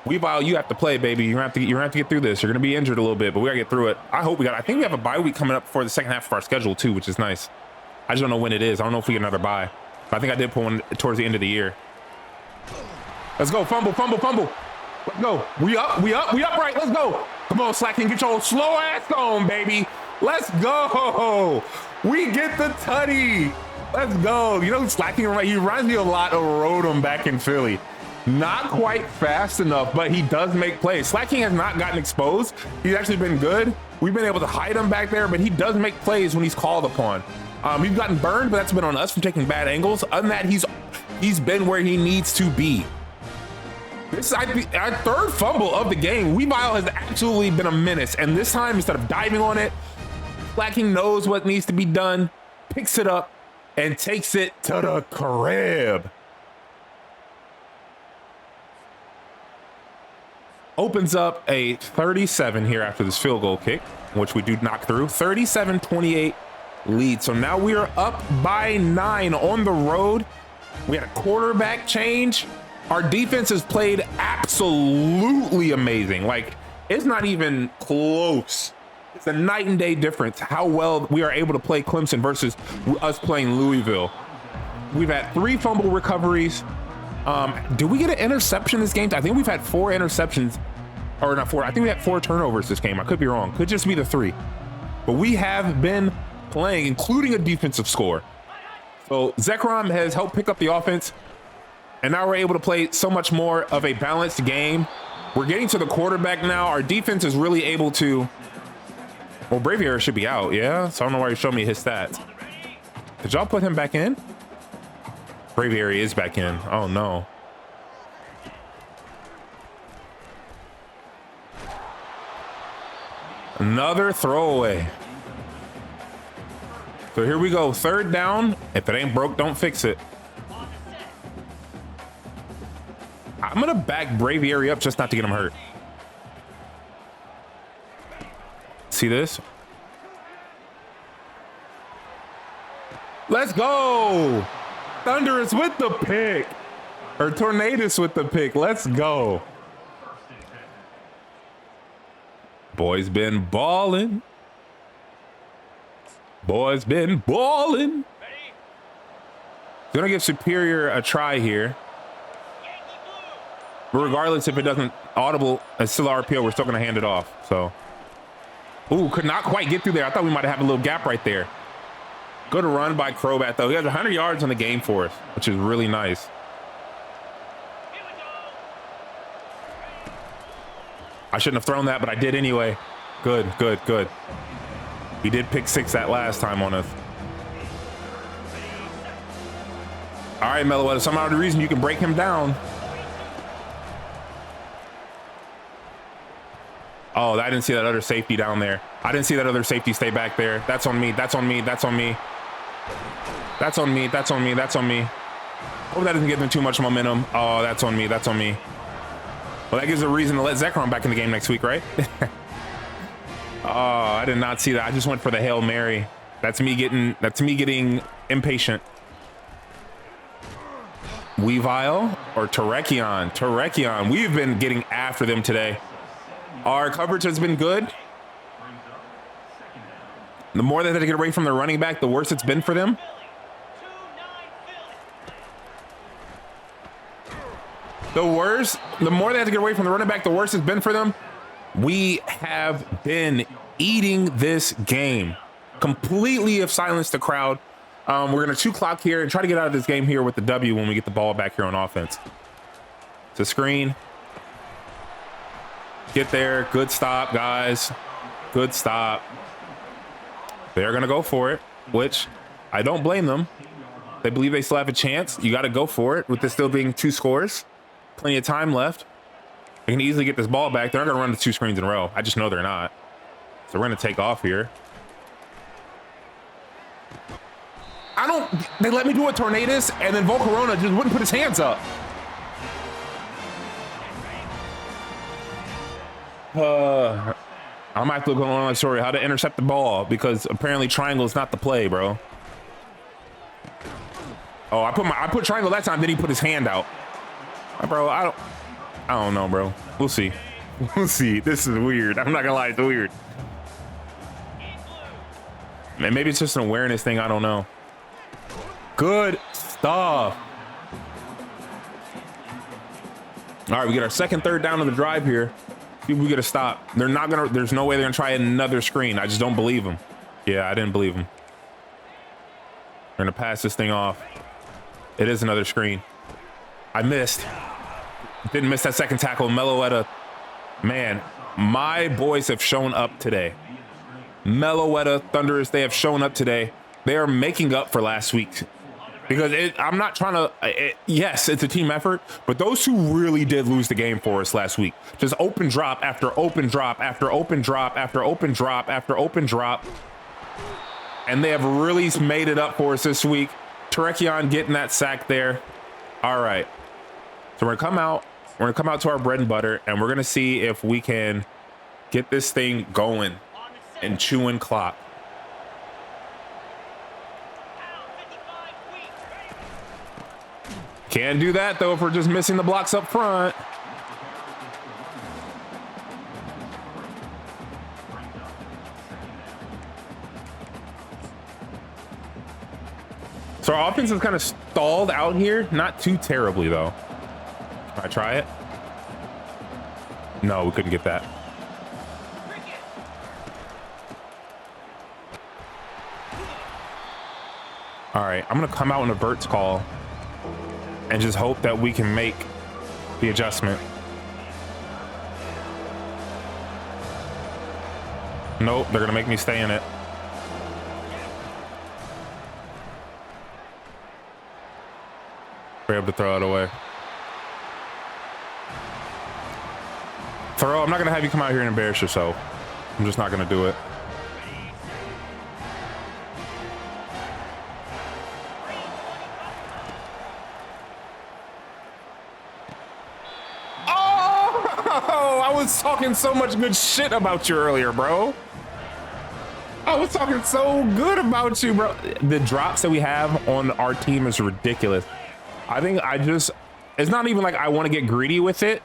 Weavile, you have to play, baby. You're gonna have to get through this. You're gonna be injured a little bit, but we gotta get through it. I think we have a bye week coming up for the second half of our schedule too, which is nice. I just don't know when it is. I don't know if we get another bye. But I think I did put one towards the end of the year. Let's go. Fumble. Let's go. We up right. Let's go. Come on, Slaking, get your slow ass on, baby. Let's go. We get the tutty. Let's go. You know, Slaking, he reminds me a lot of Rodham back in Philly. Not quite fast enough, but he does make plays. Slaking has not gotten exposed. He's actually been good. We've been able to hide him back there, but he does make plays when he's called upon. He's gotten burned, but that's been on us from taking bad angles. Other than that, he's been where he needs to be. This is our third fumble of the game. Weavile has absolutely been a menace, and this time, instead of diving on it, Slaking knows what needs to be done, picks it up, and takes it to the crib. Opens up a 37 here after this field goal kick, which we do knock through. 37-28 lead. So now we are up by 9 on the road. We had a quarterback change. Our defense has played absolutely amazing. Like, it's not even close. It's a night and day difference how well we are able to play Clemson versus us playing Louisville. We've had 3 fumble recoveries. Did we get an interception this game? I think we've had 4 interceptions, or not 4. I think we had 4 turnovers this game. I could be wrong. Could just be the 3. But we have been playing, including a defensive score. So Zekrom has helped pick up the offense, and now we're able to play so much more of a balanced game. We're getting to the quarterback now. Our defense is really able to. Well, Braviary should be out, yeah? So I don't know why you're showing me his stats. Did y'all put him back in? Braviary is back in. Oh no. Another throwaway. So here we go. 3rd down. If it ain't broke, don't fix it. I'm gonna back Braviary up just not to get him hurt. See this? Let's go. Thunderous with the pick, or Tornadus with the pick. Let's go. Boys been balling. Boys been balling. Gonna give Superior a try here. But regardless if it doesn't audible, it's still RPO. We're still gonna hand it off. So, ooh, could not quite get through there. I thought we might have a little gap right there. Good run by Crobat, though. He has 100 yards on the game for us, which is really nice. I shouldn't have thrown that, but I did anyway. Good. He did pick 6 that last time on us. All right, Mellow, some odd reason you can break him down. Oh, I didn't see that other safety down there. I didn't see that other safety stay back there. That's on me. That's on me. That's on me. That's on me. That's on me. That's on me. Hope that doesn't give them too much momentum. Oh, that's on me. That's on me. Well, that gives a reason to let Zekrom back in the game next week, right? Oh, I did not see that. I just went for the Hail Mary. That's me getting impatient. Weavile or Terekion? Terekion. We've been getting after them today. Our coverage has been good. The more that they get away from their running back, the worse it's been for them. The more they have to get away from the running back, the worse it's been for them. We have been eating this game. Completely have silenced the crowd. We're going to 2 clock here and try to get out of this game here with the W when we get the ball back here on offense. It's a screen. Get there. Good stop, guys. Good stop. They're going to go for it, which I don't blame them. They believe they still have a chance. You got to go for it with this still being 2 scores. Plenty of time left. They can easily get this ball back. They're not going to run the 2 screens in a row. I just know they're not. So we're going to take off here. They let me do a Tornadus, and then Volcarona just wouldn't put his hands up. I might have to go on my story how to intercept the ball, because apparently triangle is not the play, bro. Oh, I put triangle that time, then he put his hand out. Bro, I don't know, bro. We'll see. We'll see. This is weird. I'm not gonna lie, it's weird. Man, maybe it's just an awareness thing, I don't know. Good stuff. All right, we get our second third down of the drive here. We gotta stop. They're not gonna, there's no way they're gonna try another screen. I just don't believe them. Yeah, I didn't believe them. They're gonna pass this thing off. It is another screen. I missed. Didn't miss that second tackle. Meloetta. Man, my boys have shown up today. Meloetta, Thunderous, they have shown up today. They are making up for last week. Because I'm not trying to, yes, it's a team effort, but those two really did lose the game for us last week. Just open drop after open drop after open drop after open drop after open drop. And they have really made it up for us this week. Terekion getting that sack there. All right. So we're gonna come out to our bread and butter, and we're gonna see if we can get this thing going and chewing clock. Can't do that though if we're just missing the blocks up front. So our offense is kind of stalled out here. Not too terribly though. Can I try it? No, we couldn't get that. All right, I'm gonna come out in a verts call and just hope that we can make the adjustment. Nope, they're gonna make me stay in it. We're able to throw it away. Throw, I'm not gonna have you come out here and embarrass yourself. I'm just not gonna do it. I was talking so much good shit about you earlier, bro. I was talking so good about you, bro. The drops that we have on our team is ridiculous. I think it's not even like I want to get greedy with it.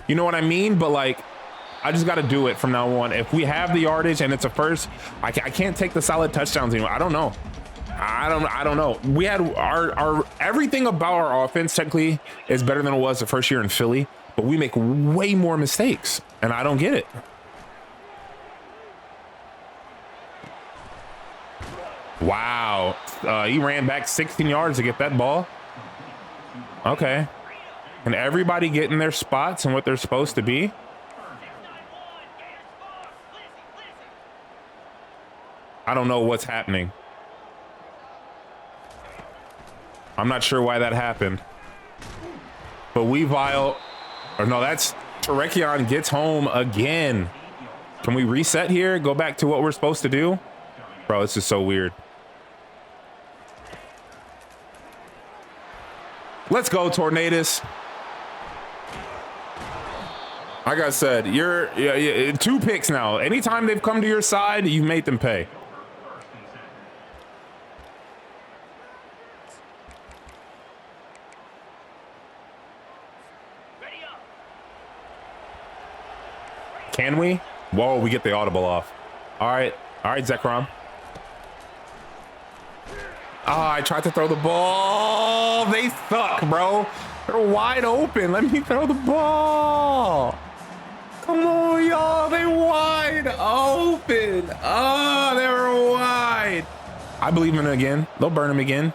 You know what I mean? But like, I just got to do it from now on. If we have the yardage and it's a first, I can't take the solid touchdowns anymore. I don't know. I don't know. We had our everything about our offense technically is better than it was the first year in Philly. But we make way more mistakes, and I don't get it. Wow. He ran back 16 yards to get that ball. Okay. Can everybody get in their spots and what they're supposed to be? I don't know what's happening. I'm not sure why that happened. But or no, that's Terekion gets home again. Can we reset here? Go back to what we're supposed to do? Bro, this is so weird. Let's go, Tornadus. Like I said, you're 2 picks now. Anytime they've come to your side, you've made them pay. Can we? Whoa, we get the audible off. All right, Zekrom. I tried to throw the ball. They suck, bro. They're wide open. Let me throw the ball. Come on, y'all. They wide open. Oh, they were wide. I believe in it again. They'll burn him again.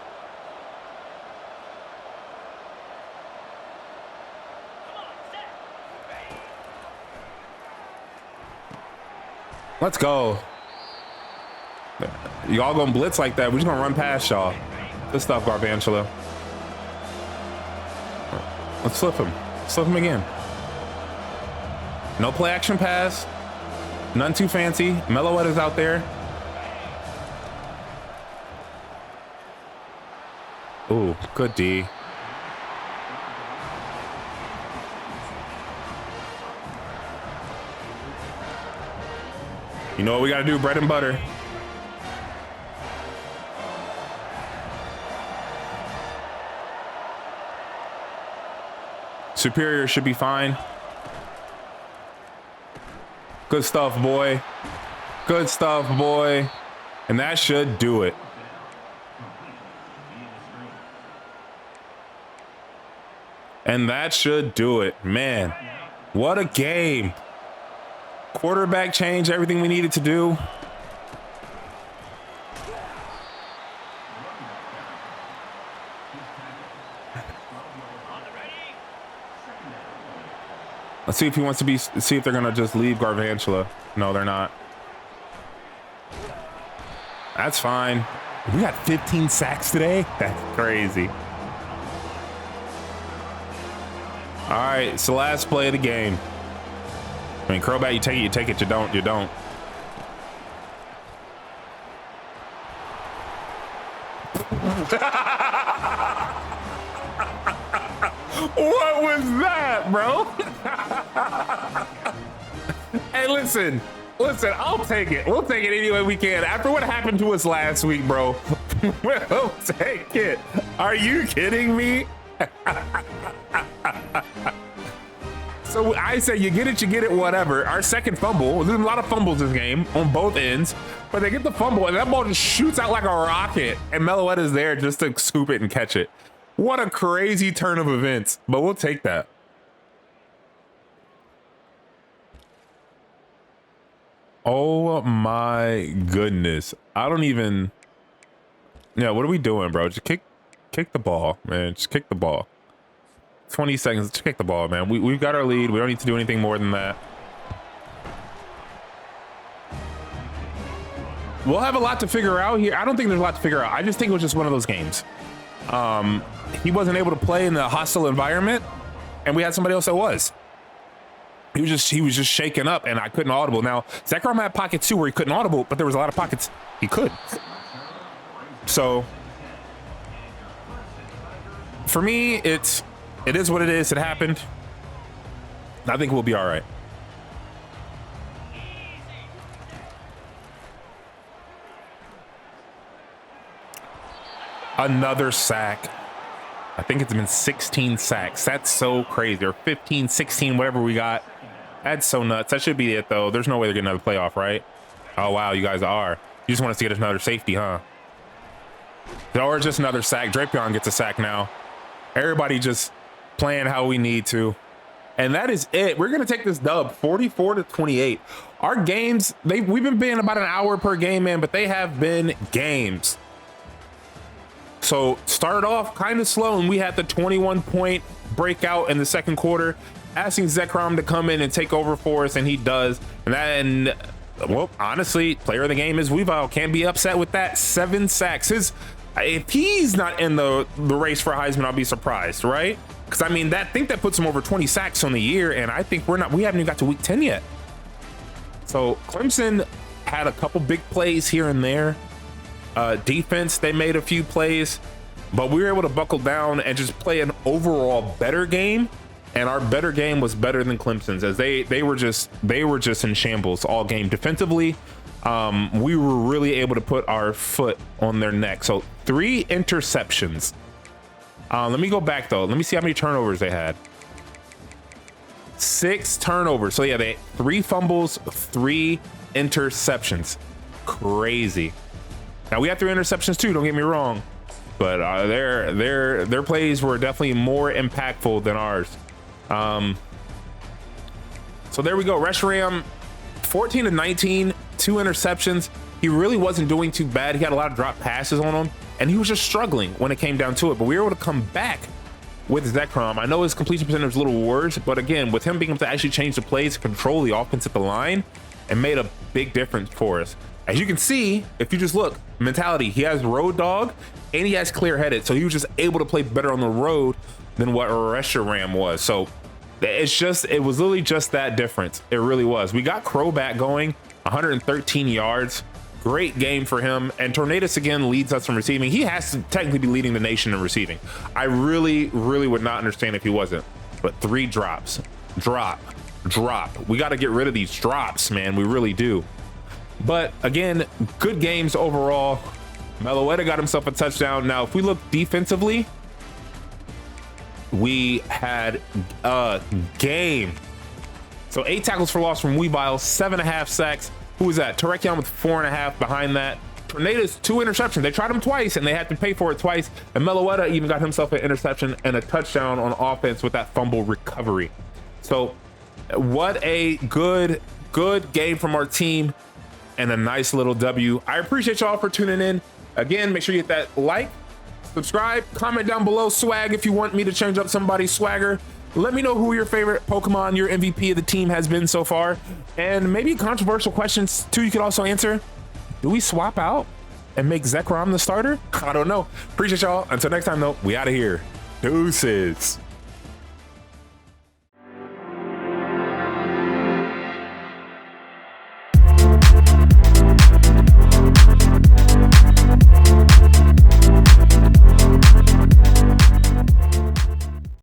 Let's go. Y'all gonna blitz like that. We're just gonna run past y'all. Good stuff, Garvantula. Let's flip him. Flip him again. No play action pass. None too fancy. Meloetta's out there. Ooh, good D. You know what we got to do? Bread and butter. Superior should be fine. Good stuff, boy. Good stuff, boy. And that should do it. And that should do it. Man, what a game. Quarterback change, everything we needed to do. Let's see if he wants to be, see if they're gonna just leave Garvantula. No, they're not. That's fine. We got 15 sacks today? That's crazy. All right, it's the last play of the game. I mean, Crowbat, you take it, you take it, you don't, you don't. What was that, bro? Hey, listen, I'll take it. We'll take it any way we can. After what happened to us last week, bro, we'll take it. Are you kidding me? So I say you get it, whatever. Our second fumble, there's a lot of fumbles this game on both ends, but they get the fumble and that ball just shoots out like a rocket and Meloetta's there just to scoop it and catch it. What a crazy turn of events, but we'll take that. Oh my goodness. I don't even, yeah, what are we doing, bro? Just kick the ball, man. Just kick the ball. 20 seconds to kick the ball, man. We've got our lead. We don't need to do anything more than that. We'll have a lot to figure out here. I don't think there's a lot to figure out. I just think it was just one of those games. He wasn't able to play in the hostile environment, and we had somebody else that was. He was just shaken up, and I couldn't audible. Now, Zekrom had pockets too where he couldn't audible, but there was a lot of pockets he could. So, for me, it is what it is. It happened. I think we'll be all right. Another sack. I think it's been 16 sacks. That's so crazy. Or 15, 16, whatever we got. That's so nuts. That should be it, though. There's no way they're getting another playoff, right? Oh, wow, you guys are. You just want us to get another safety, huh? Or just another sack. Drapion gets a sack now. Everybody just playing how we need to. And that is it. We're going to take this dub 44-28. Our games, we've been being about an hour per game, man, but they have been games. So started off kind of slow, and we had the 21-point breakout in the second quarter, asking Zekrom to come in and take over for us, and he does. And well, honestly, player of the game is Weavile. Can't be upset with that. 7 sacks. If he's not in the race for Heisman, I'll be surprised, right? Because I mean, I think that puts him over 20 sacks on the year, and I think we haven't even got to week 10 yet. So Clemson had a couple big plays here and there. Defense, they made a few plays, but we were able to buckle down and just play an overall better game. And our better game was better than Clemson's, as they were just in shambles all game defensively. We were really able to put our foot on their neck. So 3 interceptions. Let me go back though. Let me see how many turnovers they had. 6 turnovers. So yeah, they had 3 fumbles, 3 interceptions. Crazy. Now we had 3 interceptions too, don't get me wrong, but their plays were definitely more impactful than ours. So there we go. Reshiram, 14-19, 2 interceptions. He really wasn't doing too bad. He had a lot of drop passes on him, and he was just struggling when it came down to it. But we were able to come back with Zekrom. I know his completion percentage was a little worse, but again, with him being able to actually change the plays, control the offense at the line, it made a big difference for us. As you can see, if you just look, mentality, he has road dog and he has clear headed. So he was just able to play better on the road than what Reshiram was. So it was literally just that difference. It really was. We got Crowbat going 113 yards. Great game for him. And Tornadus again leads us from receiving. He has to technically be leading the nation in receiving. I really would not understand if he wasn't. But 3 drops, drop. We got to get rid of these drops, man. We really do. But again, good games overall. Meloetta got himself a touchdown. Now, if we look defensively, we had a game. So 8 tackles for loss from Weavile, 7.5 sacks. Who was that? Tarekion with 4.5 behind that. Tornadus, 2 interceptions. They tried him twice and they had to pay for it twice. And Meloetta even got himself an interception and a touchdown on offense with that fumble recovery. So what a good game from our team and a nice little W. I appreciate y'all for tuning in. Again, make sure you hit that like, subscribe, comment down below swag if you want me to change up somebody's swagger. Let me know who your favorite Pokemon, your MVP of the team has been so far. And maybe controversial questions too you could also answer. Do we swap out and make Zekrom the starter? I don't know. Appreciate y'all. Until next time though, we out of here. Deuces.